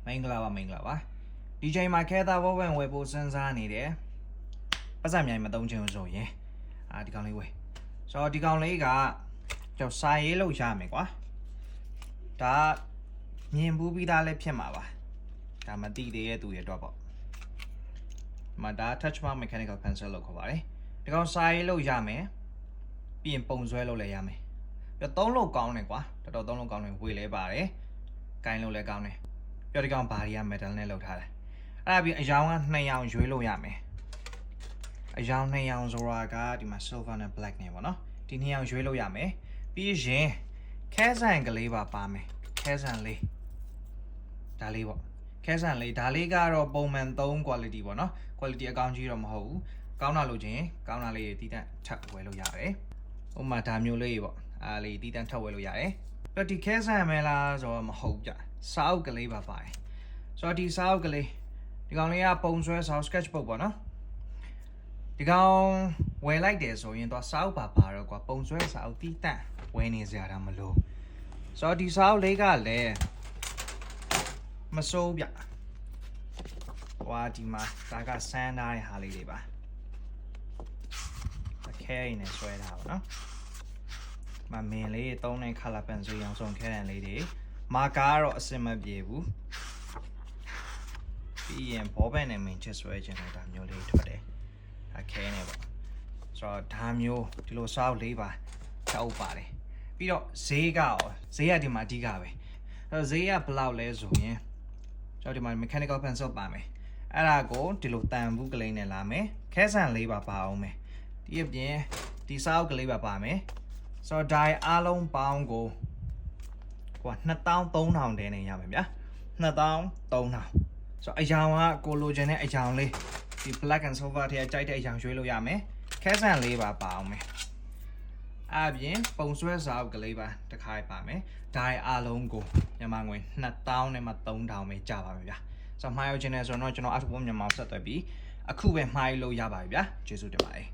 မင်္ဂလာပါဒီချိန်မှာခဲသားဘောဝင်ဝယ်ဖို့စဉ်းစားနေတယ်ပတ်စံမြိုင်မသုံးချင်ဆိုရင်ဒီကောင်လေးဝယ်ဆိုတော့ဒီကောင်လေးကကျွန်တော်စာရေးလို့ရမယ်ကွာဒါမြင်ဘူးပြီးသားလည်းဖြစ်မှာပါဒါမသိသေးတဲ့သူတွေတော့ပေါ့မဒါ touch mark mechanical pencil လို့ခေါ်ပါတယ်ဒီကောင်စာရေးလို့ရမယ်ပြီးရင်ပုံဆွဲလို့လည်းရမယ်ပြီးတော့သုံးလို့ကောင်းတယ်ကွာတော်တော်သုံးလို့ကောင်းတယ်ဝေလဲပါတယ်ကိုင်းလို့လည်းကောင်းတယ်ပြောဒီကောင်ဘာရီယာ metal နဲ့လုပ်ထားတယ်အဲ့ဒါပြီးအယောင်က2ရောင်ရွေးလို့ရမယ်အယောင်2ရောင်ဆိုတာကဒီမှာ silver နဲ့ black နဲ့ပေါ့နော်ဒီ2ရောင်ရွေးလို့ရမယ်ပြီးရင်ခဲဆန်ကလေးပါမယ်ခဲဆန်လေးဒါလေးပေါ့ခဲဆန်လေးဒါလေးကတော့ပုံမှန်3 quality ပေါ့နော် quality အကောင်းကြီးတော့မဟုတ်ဘူးကောင်းတာလို့ချင်းကောင်းတာလေးတီးတန့်ထပ်ဝယ်လို့ရတယ်ဥပမာဒါမျိုးလေးပေါ့အားလေးတီးတန့်ထပ်ဝယ်လို့ရတယ်ပြီးတော့ဒီခဲဆန်မဲလားဆိုတော့မဟုတ်ကြစာအုပ်ကလေးပါပါတယ်ဆိုတော့ဒီစာအုပ်ကလေးဒီကောင်လေးကပုံဆွဲစာအုပ် sketchbook ပေါ့နော်ဒီကောင်ဝယ်လိုက်တယ်ဆိုရင်တော့စာအုပ်ပါတော့ကွာပုံဆွဲစာအုပ်တီးတန့်ဝယ်နေစရာတော့မလိုဆိုတော့ဒီစာအုပ်လေးကလည်းမစိုးပြဟွာဒီမှာဒါကစမ်းထားတဲ့ဟာလေးတွေပါအခဲရင်းနဲ့ဆွဲထားပါနော်မမင်းလေးသုံးတဲ့ color pencil ရောင်စုံခဲတံလေးတွေမာကာကတော့အစင်မပြေဘူးပြီးရင်ဘောပန်နဲ့မင်းချစ်ဆွဲခြင်းလည်းဒါမျိုးလေးထွက်တယ်အခဲနေပေါ့ဆိုတော့ဒါမျိုးဒီလိုစာအုပ်လေးပါတောက်ပါတယ်ပြီးတော့ဈေးကဒီမှာအဓိကပဲအဲ့တော့ဈေးကဘယ်လောက်လဲဆိုရင်ကျွန်တော်ဒီမှာ mechanical pencil ပါမယ်အဲ့ဒါကိုဒီလိုတန်ဘူးကလေးနဲ့လာမယ်ခဲဆန်လေးပါအောင်မယ်ဒီအပြင်ဒီစာအုပ်ကလေးပါမယ်ဆိုတော့ဒါအားလုံးပေါင်းကို23,000တန်းနေရမယ်ဗျာ23,000ဆိုတော့အယောင်ကကိုလိုချင်တဲ့အယောင်လေးဒီ black and silver ထဲကြိုက်တဲ့အယောင်ရွေးလို့ရမယ်ခဲဆန်လေးပါအောင်မယ်အပြင်ပုံဆွဲစာအုပ်ကလေးပါတစ်ခါပါမယ်ဒါအားလုံးကိုမြန်မာငွေ2000နဲ့မှ3000ပဲကြာပါမယ်ဗျာဆိုတော့မှားရောက်ခြင်းနဲ့ဆိုတော့ကျွန်တော်အထူးမြန်မာဆက်သွယ်ပြီးအခုပဲမှားလို့ရပါပြီဗျာကျေးဇူးတင်ပါတယ်